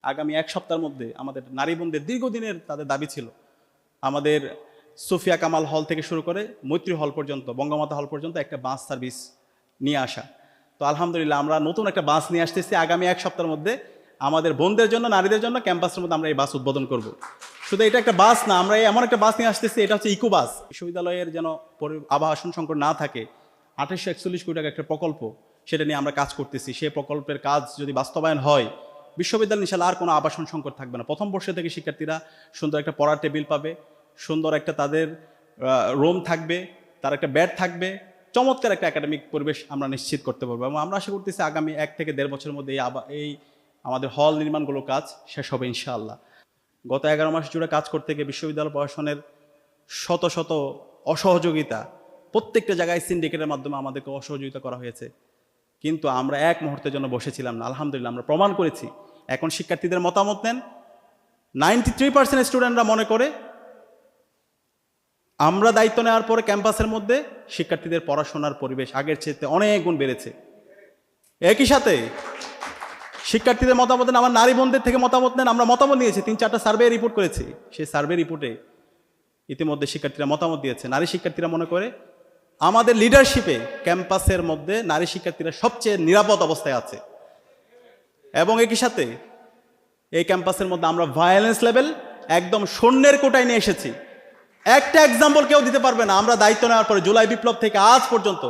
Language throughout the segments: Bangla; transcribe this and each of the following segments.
আগামী এক সপ্তাহের মধ্যে আমাদের নারী বোনদের দীর্ঘদিনের তাদের দাবি ছিল আমাদের সুফিয়া কামাল হল থেকে শুরু করে মৈত্রী হল পর্যন্ত, বঙ্গমাতা হল পর্যন্ত একটা বাস সার্ভিস নিয়ে আসা। তো আলহামদুলিল্লাহ আমরা নতুন একটা বাস নিয়ে আসতেছি আগামী এক সপ্তাহের মধ্যে আমাদের বোনদের জন্য, নারীদের জন্য ক্যাম্পাসের মধ্যে আমরা এই বাস উদ্বোধন করব। শুধু এটা একটা বাস না, আমরা এমন একটা বাস নিয়ে আসতেছি, এটা হচ্ছে ইকো বাস। বিশ্ববিদ্যালয়ের যেন আবাসন সংকট না থাকে, 2841 কোটি টাকা একটা প্রকল্প, সেটা নিয়ে আমরা কাজ করতেছি। সেই প্রকল্পের কাজ যদি বাস্তবায়ন হয়, বিশ্ববিদ্যালয় ইনশাল্লাহ আর কোনো আবাসন সংকট থাকবে না। প্রথম বর্ষ থেকে শিক্ষার্থীরা সুন্দর একটা পড়ার টেবিল পাবে, সুন্দর একটা তাদের রুম থাকবে, তার একটা বেড থাকবে, চমৎকার একটা একাডেমিক পরিবেশ আমরা নিশ্চিত করতে পারবো। এবং আমরা আশা করতেছি আগামী 1 থেকে 1.5 বছরের মধ্যে এই আমাদের হল নির্মাণগুলো কাজ শেষ হবে ইনশাআল্লাহ। গত 11 মাস জুড়ে কাজ করতে গিয়ে বিশ্ববিদ্যালয় প্রশাসনের শত শত অসহযোগিতা, প্রত্যেকটা জায়গায় সিন্ডিকেটের মাধ্যমে আমাদেরকে অসহযোগিতা করা হয়েছে, কিন্তু আমরা এক মুহূর্তের জন্য বসেছিলাম না। আলহামদুলিল্লাহ আমরা প্রমাণ করেছি। এখন শিক্ষার্থীদের মতামত নেন, 93% স্টুডেন্টরা মনে করে আমরা দায়িত্ব নেওয়ার পরে ক্যাম্পাসের মধ্যে শিক্ষার্থীদের পড়াশোনার পরিবেশ আগের চেয়ে অনেক গুণ বেড়েছে। একই সাথে শিক্ষার্থীদের মতামত নেন, আমার নারী বোনদের থেকে মতামত নেন। আমরা মতামত নিয়েছি, 3-4টা সার্ভে রিপোর্ট করেছি। সেই সার্ভে রিপোর্টে ইতিমধ্যে শিক্ষার্থীরা মতামত দিয়েছে। নারী শিক্ষার্থীরা মনে করে আমাদের লিডারশিপে ক্যাম্পাসের মধ্যে নারী শিক্ষার্থীরা সবচেয়ে নিরাপদ অবস্থায় আছে। এবং একই সাথে এই ক্যাম্পাসের মধ্যে আমরা ভায়োলেন্স লেভেল একদম শূন্যের কোটায় নিয়ে এসেছি। একটা এক্সাম্পল কেউ দিতে পারবে না। আমরা দায়িত্ব নেওয়ার পরে জুলাই বিপ্লব থেকে আজ পর্যন্ত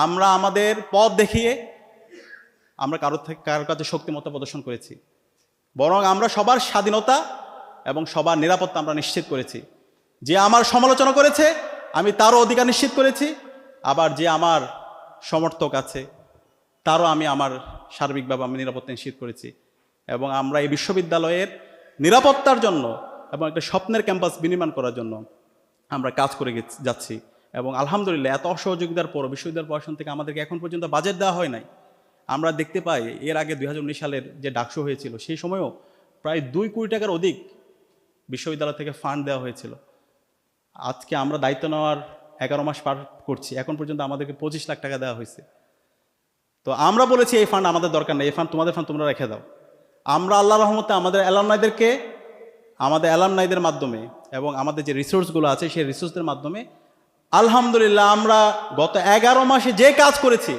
আমরা আমাদের পথ দেখিয়ে আমরা কারোর কাছে শক্তিমত্তা প্রদর্শন করেছি, বরং আমরা সবার স্বাধীনতা এবং সবার নিরাপত্তা আমরা নিশ্চিত করেছি। যে আমার সমালোচনা করেছে আমি তারও অধিকার নিশ্চিত করেছি, আবার যে আমার সমর্থক আছে তারও আমি আমার সার্বিকভাবে আমি নিরাপত্তা নিশ্চিত করেছি। এবং আমরা এই বিশ্ববিদ্যালয়ের নিরাপত্তার জন্য এবং একটা স্বপ্নের ক্যাম্পাস বিনির্মাণ করার জন্য আমরা কাজ করে যাচ্ছি। এবং আলহামদুলিল্লাহ এত অসহযোগিতার পর বিশ্ববিদ্যালয় প্রশাসন থেকে আমাদেরকে এখন পর্যন্ত বাজেট দেওয়া হয় নাই। আমরা দেখতে পাই এর আগে 2019 সালের যে ডাকসু হয়েছিল সেই সময়ও প্রায় 2 কোটি টাকার অধিক বিশ্ববিদ্যালয় থেকে ফান্ড দেওয়া হয়েছিল। আজকে আমরা দায়িত্ব নেওয়ার 11 মাস পার করছি, এখন পর্যন্ত আমাদেরকে 25 লাখ টাকা দেওয়া হয়েছে। তো আমরা বলেছি এই ফান্ড আমাদের দরকার নেই, এই ফান্ড তোমাদের ফান্ড, তোমরা রেখে দাও। আমরা আল্লাহ রহমতে আমাদের অ্যালামনাইদের মাধ্যমে এবং আমাদের যে রিসোর্সগুলো আছে সেই রিসোর্সদের মাধ্যমে আলহামদুলিল্লাহ আমরা গত 11 মাসে যে কাজ করেছি,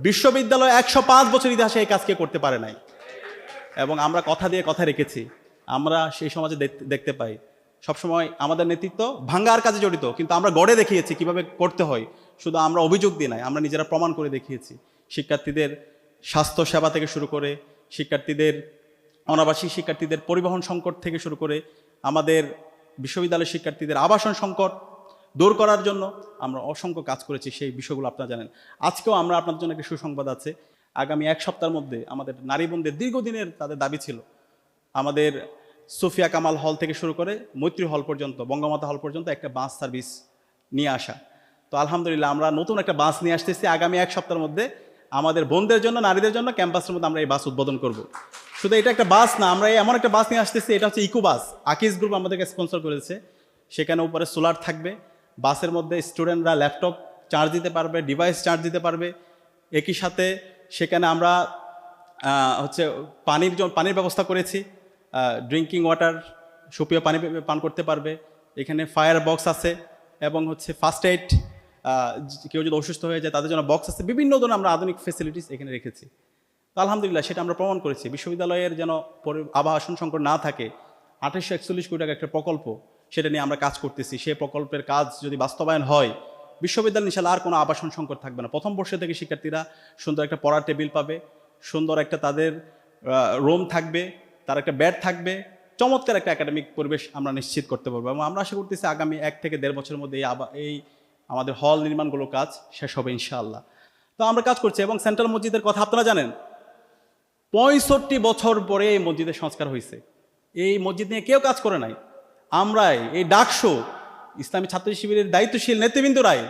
বিশ্ববিদ্যালয় 105 বছর ইতিহাসে এই কাজ কে করতে পারে নাই। এবং আমরা কথা দিয়ে কথা রেখেছি। আমরা সেই সমাজে দেখতে পাই সবসময় আমাদের নেতৃত্ব ভাঙ্গার কাজে জড়িত, কিন্তু আমরা গড়ে দেখিয়েছি কিভাবে করতে হয়। শুধু আমরা অভিযোগ দিই নাই, আমরা নিজেরা প্রমাণ করে দেখিয়েছি। শিক্ষার্থীদের স্বাস্থ্য সেবা থেকে শুরু করে, শিক্ষার্থীদের অনাবাসিক শিক্ষার্থীদের পরিবহন সংকট থেকে শুরু করে, আমাদের বিশ্ববিদ্যালয়ের শিক্ষার্থীদের আবাসন সংকট দূর করার জন্য আমরা অসংখ্য কাজ করেছি। সেই বিষয়গুলো আপনারা জানেন। আজকেও আমরা আপনাদের জন্য একটা সুসংবাদ আছে। আগামী এক সপ্তাহের মধ্যে আমাদের নারী বোনদের দীর্ঘদিনের তাদের দাবি ছিল আমাদের সুফিয়া কামাল হল থেকে শুরু করে মৈত্রী হল পর্যন্ত, বঙ্গমাতা হল পর্যন্ত একটা বাস সার্ভিস নিয়ে আসা। তো আলহামদুলিল্লাহ আমরা নতুন একটা বাস নিয়ে আসতেছি আগামী এক সপ্তাহের মধ্যে আমাদের বোনদের জন্য, নারীদের জন্য ক্যাম্পাসের মধ্যে আমরা এই বাস উদ্বোধন করব। শুধু এটা একটা বাস না, আমরা এমন একটা বাস নিয়ে আসতেছি, এটা হচ্ছে ইকো বাস। আকিজ গ্রুপ আমাদেরকে স্পন্সর করেছে। সেখানে উপরে সোলার থাকবে, বাসের মধ্যে স্টুডেন্টরা ল্যাপটপ চার্জ দিতে পারবে, ডিভাইস চার্জ দিতে পারবে। একই সাথে সেখানে আমরা পানির ব্যবস্থা করেছি, ড্রিঙ্কিং ওয়াটার, সুপেয় পানি পান করতে পারবে। এখানে ফায়ার বক্স আছে এবং ফার্স্ট এইড, কেউ যদি অসুস্থ হয়ে যায় তাদের জন্য বক্স আছে। বিভিন্ন ধরনের আমরা আধুনিক ফেসিলিটিস এখানে রেখেছি। তো আলহামদুলিল্লাহ সেটা আমরা প্রমাণ করেছি। বিশ্ববিদ্যালয়ের যেন আবাসন সংকট না থাকে, 2841 কোটি টাকা একটা প্রকল্প, সেটা নিয়ে আমরা কাজ করতেছি। সেই প্রকল্পের কাজ যদি বাস্তবায়ন হয়, বিশ্ববিদ্যালয় ইনশাল্লাহ আর কোনো আবাসন সংকট থাকবে না। প্রথম বর্ষ থেকে শিক্ষার্থীরা সুন্দর একটা পড়ার টেবিল পাবে, সুন্দর একটা তাদের রুম থাকবে, তার একটা বেড থাকবে, চমৎকার একটা একাডেমিক পরিবেশ আমরা নিশ্চিত করতে পারবো। এবং আমরা আশা করতেছি আগামী 1 থেকে 1.5 বছরের মধ্যে এই আমাদের হল নির্মাণগুলো কাজ শেষ হবে ইনশাআল্লাহ। তো আমরা কাজ করছি। এবং সেন্ট্রাল মসজিদের কথা আপনারা জানেন, 65 বছর পরে এই মসজিদের সংস্কার হয়েছে। এই মসজিদ নিয়ে কেউ কাজ করে নাই। আমরাই, এই ডাকসু ইসলামী ছাত্র শিবিরের দায়িত্বশীল নেতৃবৃন্দরাই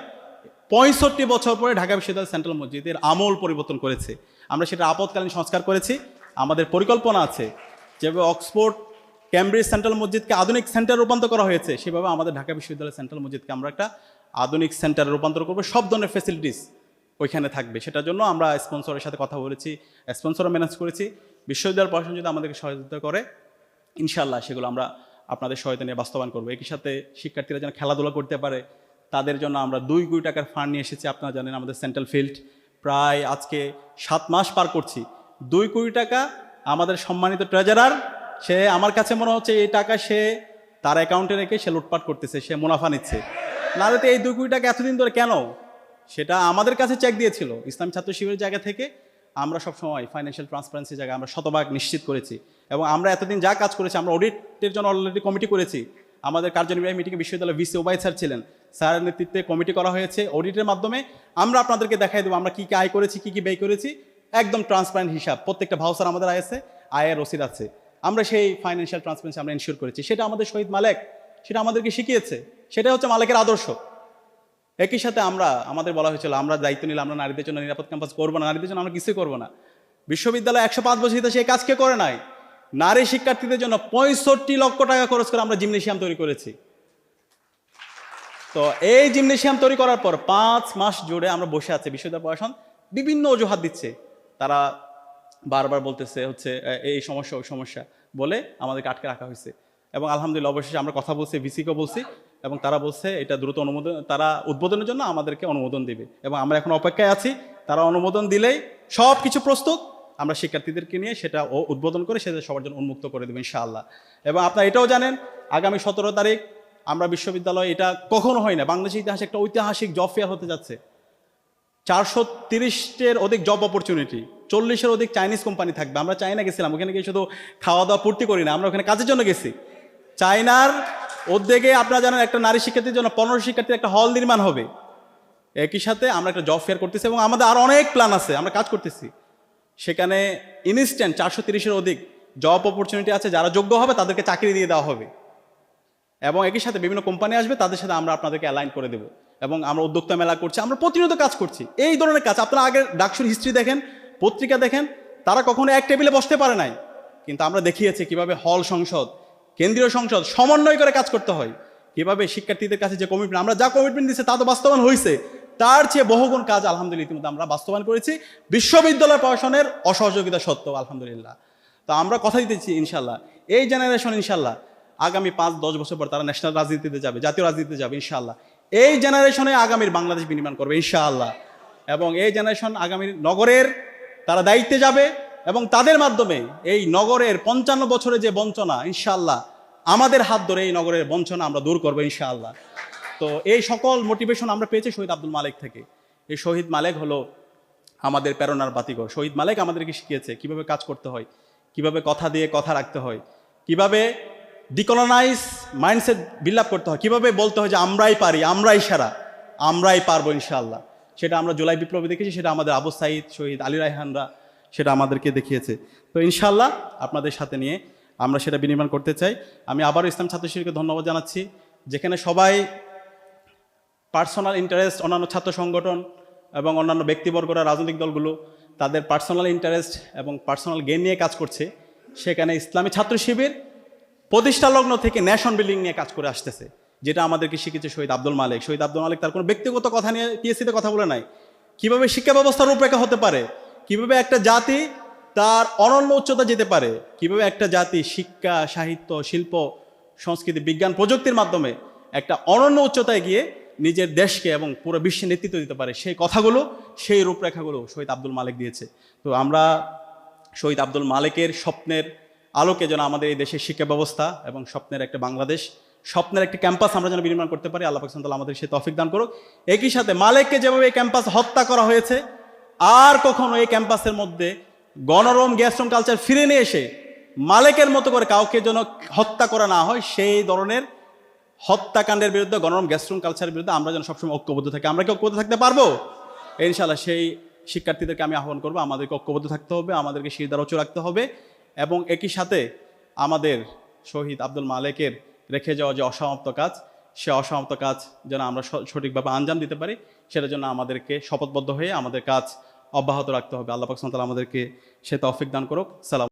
65 বছর পরে ঢাকা বিশ্ববিদ্যালয় সেন্ট্রাল মসজিদের আমূল পরিবর্তন করেছে। আমরা সেটা আপৎকালীন সংস্কার করেছি। আমাদের পরিকল্পনা আছে যেভাবে অক্সফোর্ড, ক্যামব্রিজ সেন্ট্রাল মসজিদকে আধুনিক সেন্টারে রূপান্তর করা হয়েছে, সেভাবে আমাদের ঢাকা বিশ্ববিদ্যালয় সেন্ট্রাল মসজিদকে আমরা একটা আধুনিক সেন্টারে রূপান্তর করবো। সব ধরনের ফ্যাসিলিটিস ওইখানে থাকবে। সেটার জন্য আমরা স্পন্সরের সাথে কথা বলেছি, স্পন্সরও ম্যানেজ করেছি। বিশ্ববিদ্যালয় প্রশাসন যদি আমাদেরকে সহযোগিতা করে ইনশাআল্লাহ সেগুলো আমরা আপনাদের সহায়তা নিয়ে বাস্তবায়ন করবো। একই সাথে শিক্ষার্থীরা যেন খেলাধুলা করতে পারে তাদের জন্য আমরা 2 কোটি টাকার ফান্ড নিয়ে এসেছি। আপনারা জানেন আমাদের সেন্ট্রাল ফিল্ড প্রায় আজকে 7 মাস পার করছি। 2 কোটি টাকা আমাদের সম্মানিত ট্রেজারার, সে আমার কাছে মনে হচ্ছে এই টাকা সে তার অ্যাকাউন্টে রেখে সে লুটপাট করতেছে, সে মুনাফা নিচ্ছে। নাহলে তো এই 2 কোটি টাকা এতদিন ধরে কেন, সেটা আমাদের কাছে চেক দিয়েছিল ইসলামী ছাত্র শিবিরের জায়গা থেকে। আমরা সবসময় ফাইন্যান্সিয়াল ট্রান্সপারেন্সির জায়গায় আমরা শতভাগ নিশ্চিত করেছি এবং আমরা এতদিন যা কাজ করেছি, আমরা অডিটের জন্য অলরেডি কমিটি করেছি। আমাদের কার্যনির্বাহী মিটিংয়ে বিশ্ববিদ্যালয়ের ভিসি ওবায়দ স্যার ছিলেন, স্যারের নেতৃত্বে কমিটি করা হয়েছে। অডিটের মাধ্যমে আমরা আপনাদেরকে দেখাই দেবো আমরা কী কী আয় করেছি, কী কী ব্যয় করেছি, একদম ট্রান্সপারেন্ট হিসাব। প্রত্যেকটা ভাউচার আমাদের আছে, আয়ের রসিদ আছে। আমরা সেই ফাইন্যান্সিয়াল ট্রান্সপারেন্সি আমরা এনশিওর করেছি। সেটা আমাদের শহীদ মালেক সেটা আমাদেরকে শিখিয়েছে, সেটা হচ্ছে মালেকের আদর্শ। একই সাথে আমাদের বলা হয়েছিল আমরা দায়িত্ব নিলে আমরা নারীদের জন্য নিরাপদ ক্যাম্পাস করবো না, নারীদের জন্য আমরা কিছুই করবো না। বিশ্ববিদ্যালয় 105 বছর ইতিহাসে এই কাজ কে করে নাই? নারী শিক্ষার্থীদের জন্য 65 লক্ষ টাকা খরচ করে আমরা জিমনেশিয়াম তৈরি করেছি। তো এই জিমনেশিয়াম তৈরি করার পর 5 মাস জুড়ে আমরা বসে আছি। বিশ্ববিদ্যালয় প্রশাসন বিভিন্ন অজুহাত দিচ্ছে, তারা বারবার বলতেছে হচ্ছে এই সমস্যা ওই সমস্যা বলে আমাদেরকে আটকে রাখা হয়েছে। এবং আলহামদুলিল্লাহ অবশেষে আমরা কথা বলছি, ভিসিকেও বলছি এবং তারা বলছে এটা দ্রুত অনুমোদন, তারা উদ্বোধনের জন্য আমাদেরকে অনুমোদন দিবে এবং আমরা এখন অপেক্ষায় আছি। তারা অনুমোদন দিলেই সব কিছু প্রস্তুত, আমরা শিক্ষার্থীদেরকে নিয়ে সেটা উদ্বোধন করে সেটা সবার জন্য উন্মুক্ত করে দেবো ইনশাআল্লাহ। এবং আপনারা এটাও জানেন আগামী 17 তারিখ আমরা বিশ্ববিদ্যালয়, এটা কখনো হয় না, বাংলাদেশের ইতিহাসে একটা ঐতিহাসিক জব ফেয়ার হতে যাচ্ছে। 430-এর অধিক জব অপরচুনিটি, 40-এর অধিক চাইনিজ কোম্পানি থাকবে। আমরা চায়না গেছিলাম, ওখানে গিয়ে শুধু খাওয়া দাওয়া পূর্তি করি না, আমরা ওখানে কাজের জন্য গেছি। চায়নার উদ্যোগে আপনারা জানেন একটা নারী শিক্ষার্থীর জন্য 15 শিক্ষার্থীর একটা হল নির্মাণ হবে। একই সাথে আমরা একটা জব ফেয়ার করতেছি এবং আমাদের আরও অনেক প্ল্যান আছে, আমরা কাজ করতেছি। সেখানে ইনস্ট্যান্ট 430-এর অধিক জব অপরচুনিটি আছে, যারা যোগ্য হবে তাদেরকে চাকরি দিয়ে দেওয়া হবে এবং একই সাথে বিভিন্ন কোম্পানি আসবে, তাদের সাথে আমরা আপনাদেরকে অ্যালাইন করে দেবো। এবং আমরা উদ্যোক্তা মেলা করছি, আমরা প্রতিনিয়ত কাজ করছি এই ধরনের কাজ। আপনারা আগের ডাকসুর হিস্ট্রি দেখেন, পত্রিকা দেখেন, তারা কখনো এক টেবিলে বসতে পারে নাই, কিন্তু আমরা দেখিয়েছি কিভাবে হল সংসদ, কেন্দ্রীয় সংসদ সমন্বয় করে কাজ করতে হয়, কিভাবে শিক্ষার্থীদের কাছে যে কমিটমেন্ট, আমরা যা কমিটমেন্ট দিচ্ছি তা তো বাস্তবায়ন হয়েছে, তার চেয়ে বহুগুণ কাজ আলহামদুলিল্লাহ ইতিমধ্যে আমরা বাস্তবায়ন করেছি বিশ্ববিদ্যালয় প্রশাসনের অসহযোগিতা সত্ত্বেও আলহামদুলিল্লাহ। তো আমরা কথা দিতেছি ইনশাল্লাহ এই জেনারেশন ইনশাল্লাহ আগামী 5-10 বছর পর তারা ন্যাশনাল রাজনীতিতে যাবে, জাতীয় রাজনীতিতে যাবে ইনশাআল্লাহ। এই জেনারেশনে আগামীর বাংলাদেশ বিনির্মাণ করবে ইনশাআল্লাহ। এবং এই জেনারেশন আগামীর নগরের তারা দায়িত্বে যাবে এবং তাদের মাধ্যমে এই নগরের 55 বছরের যে বঞ্চনা ইনশাআল্লাহ আমাদের হাত ধরে এই নগরের বঞ্চনা আমরা দূর করবো ইনশাআল্লাহ। তো এই সকল মোটিভেশন আমরা পেয়েছি শহীদ আব্দুল মালেক থেকে। এই শহীদ মালেক হলো আমাদের প্রেরণার বাতিঘর। শহীদ মালেক আমাদেরকে শিখিয়েছে কিভাবে কাজ করতে হয়, কিভাবে কথা দিয়ে কথা রাখতে হয়, কিভাবে ডিকলোনাইজ মাইন্ডসেট বিল্ড আপ করতে হয়, কিভাবে বলতে হয় যে আমরাই পারি, আমরাই সেরা, আমরাই পারবো ইনশাআল্লাহ। সেটা আমরা জুলাই বিপ্লবে দেখেছি, সেটা আমাদের আবু সাইদ, শহীদ আলী রায়হানরা সেটা আমাদেরকে দেখিয়েছে। তো ইনশাআল্লাহ আপনাদের সাথে নিয়ে আমরা সেটা বিনির্মাণ করতে চাই। আমি আবারও ইসলাম ছাত্র শিবিরকে ধন্যবাদ জানাচ্ছি, যেখানে সবাই পার্সোনাল ইন্টারেস্ট, অন্যান্য ছাত্র সংগঠন এবং অন্যান্য ব্যক্তিবর্গরা, রাজনৈতিক দলগুলো তাদের পার্সোনাল ইন্টারেস্ট এবং পার্সোনাল গেইন নিয়ে কাজ করছে, সেখানে ইসলামী ছাত্র শিবির প্রতিষ্ঠা লগ্ন থেকে ন্যাশন বিল্ডিং নিয়ে কাজ করে আসতেছে, যেটা আমাদেরকে শিখেছে শহীদ আব্দুল মালেক। শহীদ আব্দুল মালেক তার কোনো ব্যক্তিগত কথা নিয়ে টিএসসিতে কথা বলে নাই, কিভাবে শিক্ষা ব্যবস্থার রূপরেখা হতে পারে, কিভাবে একটা জাতি তার অনন্য উচ্চতা যেতে পারে, কিভাবে একটা জাতি শিক্ষা, সাহিত্য, শিল্প, সংস্কৃতি, বিজ্ঞান, প্রযুক্তির মাধ্যমে একটা অনন্য উচ্চতায় গিয়ে নিজের দেশকে এবং পুরো বিশ্বে নেতৃত্ব দিতে পারে, সেই কথাগুলো, সেই রূপরেখাগুলো শহীদ আব্দুল মালেক দিয়েছে। তো আমরা শহীদ আব্দুল মালেকের স্বপ্নের আলোকে যেন আমাদের এই দেশের শিক্ষা ব্যবস্থা এবং স্বপ্নের একটা বাংলাদেশ, স্বপ্নের একটি ক্যাম্পাস আমরা যেন বিনির্মাণ করতে পারি, আল্লাহ পাক সুবহানাহু ওয়া তাআলা আমাদের সে তৌফিক দান করুক। একই সাথে মালেককে যেভাবে এই ক্যাম্পাস হত্যা করা হয়েছে, আর কখনো এই ক্যাম্পাসের মধ্যে গণরম গ্যাস্ট্রম কালচার ফিরে নিয়ে এসে মালেকের মতো করে কাউকে যেন হত্যা করা না হয়, সেই ধরনের হত্যাকাণ্ডের বিরুদ্ধে, গণরম গ্যাস্ট্রম কালচারের বিরুদ্ধে আমরা যেন সবসময় ঐক্যবদ্ধ থাকি। আমরা কি ঐক্যবদ্ধ থাকতে পারবো? ইনশাআল্লাহ সেই শিক্ষার্থীদেরকে আমি আহ্বান করবো, আমাদেরকে ঐক্যবদ্ধ থাকতে হবে, আমাদেরকে শিরদার উঁচু রাখতে হবে এবং একই সাথে আমাদের শহীদ আব্দুল মালেকের রেখে যাওয়া যে অসমাপ্ত কাজ, সে অসমাপ্ত কাজ যেন আমরা সঠিকভাবে আঞ্জাম দিতে পারি, সেটার জন্য আমাদেরকে শপথবদ্ধ হয়ে আমাদের কাজ অব্যাহত রাখতে হবে। আল্লাহ পাক সুবহানাহু ওয়া তাআলা আমাদেরকে সে তৌফিক দান করুক। সালাম।